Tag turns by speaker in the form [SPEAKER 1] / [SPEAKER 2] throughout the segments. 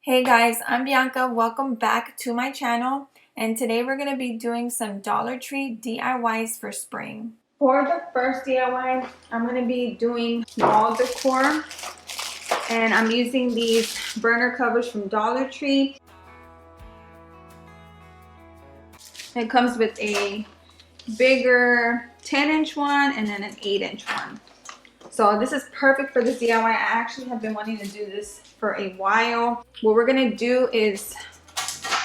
[SPEAKER 1] Hey guys, I'm Bianca. Welcome back to my channel, and today we're going to be doing some Dollar Tree DIYs for spring. For the first DIY, I'm going to be doing wall decor, and I'm using these burner covers from Dollar Tree. It comes with a bigger 10-inch one and then an 8-inch one. So this is perfect for this DIY. I actually have been wanting to do this for a while. What we're going to do is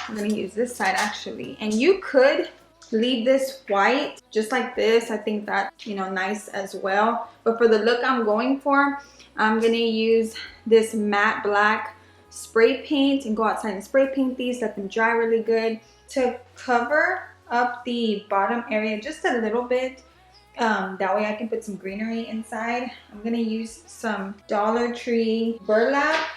[SPEAKER 1] I'm going to use this side actually, and you could leave this white just like this. I think that's nice as well, but for the look I'm going for, I'm going to use this matte black spray paint and go outside and spray paint these, let them dry really good to cover up the bottom area just a little bit. That way I can put some greenery inside. I'm going to use some Dollar Tree burlap.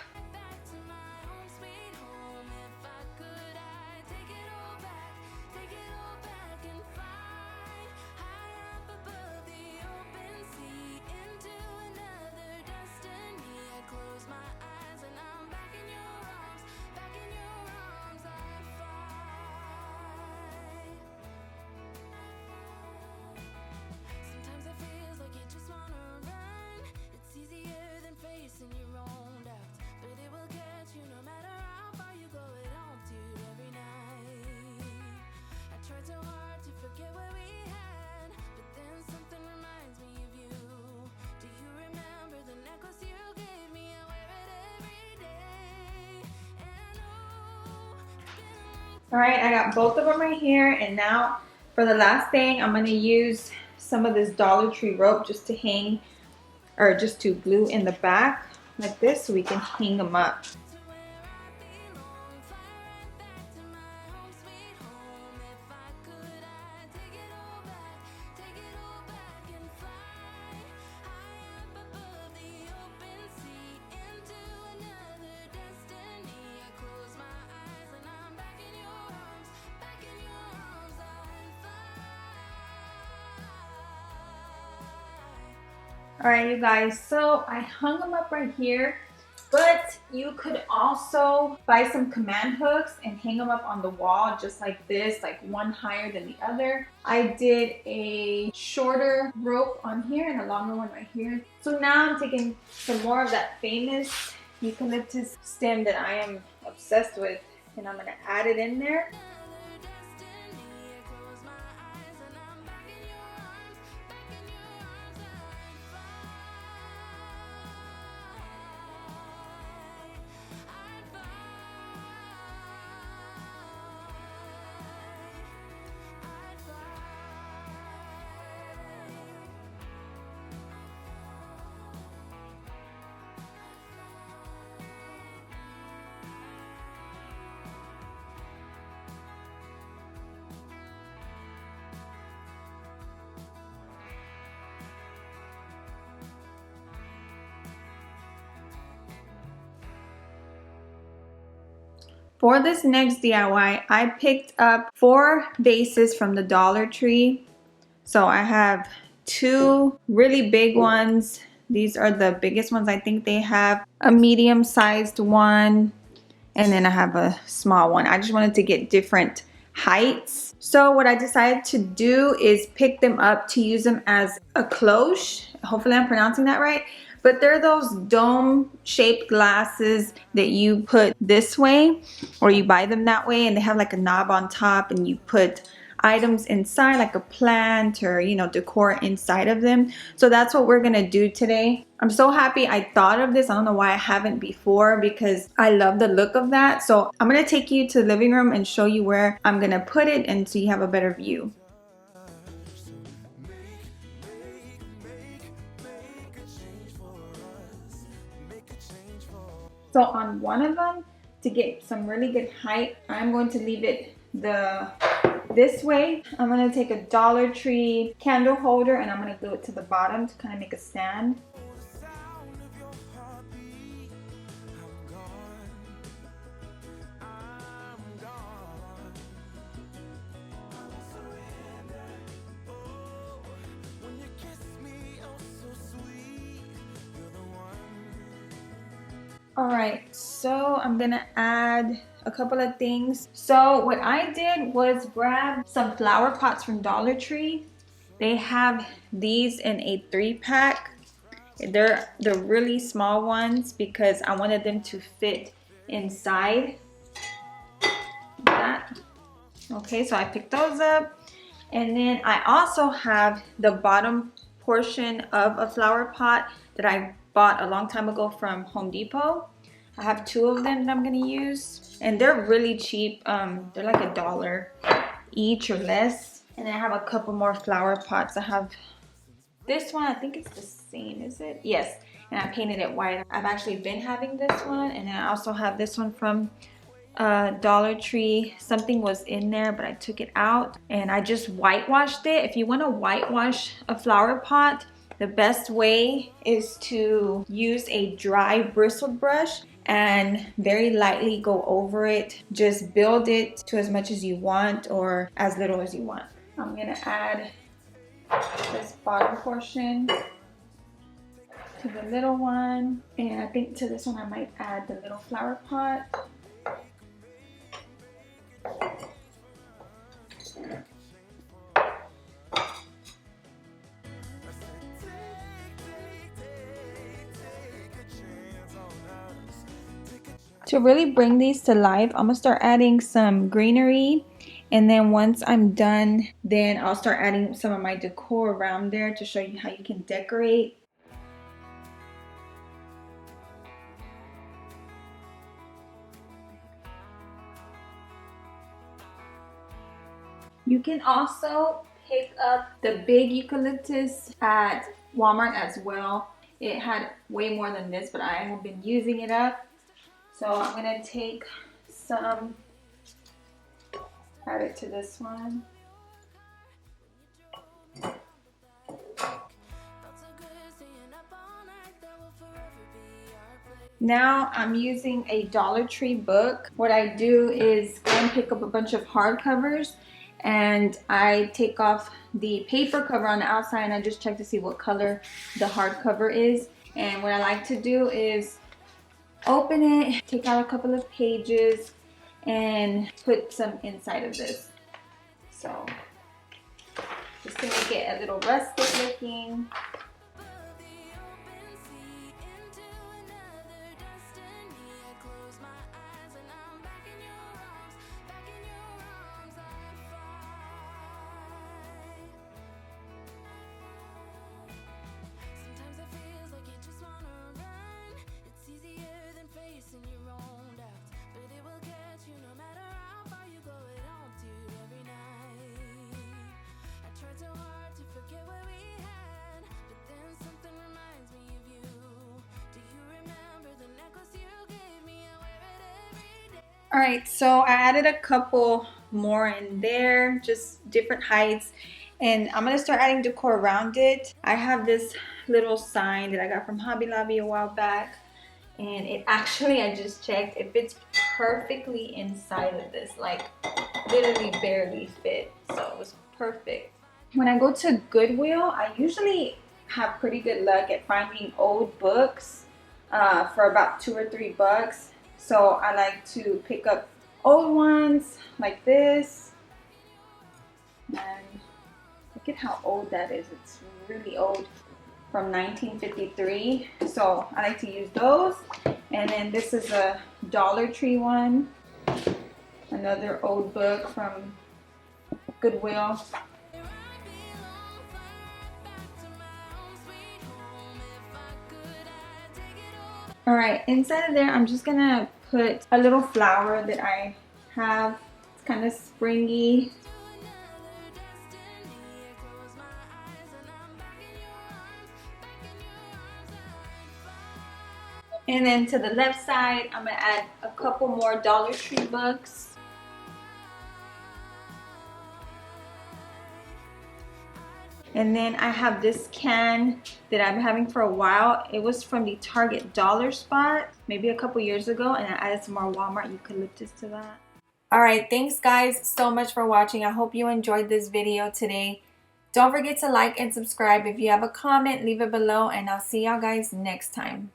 [SPEAKER 1] All right, I got both of them right here, and now for the last thing, I'm gonna use some of this Dollar Tree rope just to hang, or just to glue in the back like this so we can hang them up. Alright you guys, so I hung them up right here, but you could also buy some command hooks and hang them up on the wall just like this, like one higher than the other. I did a shorter rope on here and a longer one right here. So now I'm taking some more of that famous eucalyptus stem that I am obsessed with, and I'm going to add it in there. For this next DIY, I picked up 4 vases from the Dollar Tree. So I have 2 really big ones. These are the biggest ones. I think they have a medium-sized one, and then I have a small one. I just wanted to get different heights. So what I decided to do is pick them up to use them as a cloche. Hopefully I'm pronouncing that right. But they're those dome-shaped glasses that you put this way, or you buy them that way, and they have like a knob on top, and you put items inside like a plant or decor inside of them. So that's what we're gonna do today. I'm so happy I thought of this. I don't know why I haven't before, because I love the look of that. So I'm gonna take you to the living room and show you where I'm gonna put it, and so you have a better view. So on one of them, to get some really good height, I'm going to leave it this way. I'm going to take a Dollar Tree candle holder and I'm going to glue it to the bottom to kind of make a stand. Alright, so I'm gonna add a couple of things. So what I did was grab some flower pots from Dollar Tree. They have these in a 3-pack. They're the really small ones because I wanted them to fit inside that. Okay, so I picked those up. And then I also have the bottom portion of a flower pot that I bought a long time ago from Home Depot. I have 2 of them that I'm gonna use, and they're really cheap. They're like $1 each or less. And then I have a couple more flower pots. I have this one, I think it's the same, is it? Yes, and I painted it white. I've actually been having this one, and then I also have this one from Dollar Tree. Something was in there, but I took it out and I just whitewashed it. If you want to whitewash a flower pot, the best way is to use a dry bristled brush and very lightly go over it. Just build it to as much as you want or as little as you want. I'm gonna add this bottom portion to the little one, and I think to this one I might add the little flower pot. To really bring these to life, I'm gonna start adding some greenery, and then once I'm done, then I'll start adding some of my decor around there to show you how you can decorate. You can also pick up the big eucalyptus at Walmart as well. It had way more than this, but I have been using it up. So I'm gonna take some, add it to this one. Now I'm using a Dollar Tree book. What I do is go and pick up a bunch of hardcovers, and I take off the paper cover on the outside and I just check to see what color the hardcover is. And what I like to do is open it, take out a couple of pages, and put some inside of this. So just to make it a little rustic looking. Alright, so I added a couple more in there, just different heights, and I'm going to start adding decor around it. I have this little sign that I got from Hobby Lobby a while back, and it actually, I just checked, it fits perfectly inside of this, like literally barely fit, so it was perfect. When I go to Goodwill, I usually have pretty good luck at finding old books for about $2 or $3. So I like to pick up old ones like this. And look at how old that is. It's really old, from 1953. So I like to use those. And then this is a Dollar Tree one. Another old book from Goodwill. Alright, inside of there, I'm just gonna put a little flower that I have. It's kind of springy. And then to the left side, I'm gonna add a couple more Dollar Tree books. And then I have this can that I've been having for a while. It was from the Target dollar spot, maybe a couple years ago, and I added some more Walmart eucalyptus to that. Alright, thanks guys so much for watching. I hope you enjoyed this video today. Don't forget to like and subscribe. If you have a comment, leave it below, and I'll see y'all guys next time.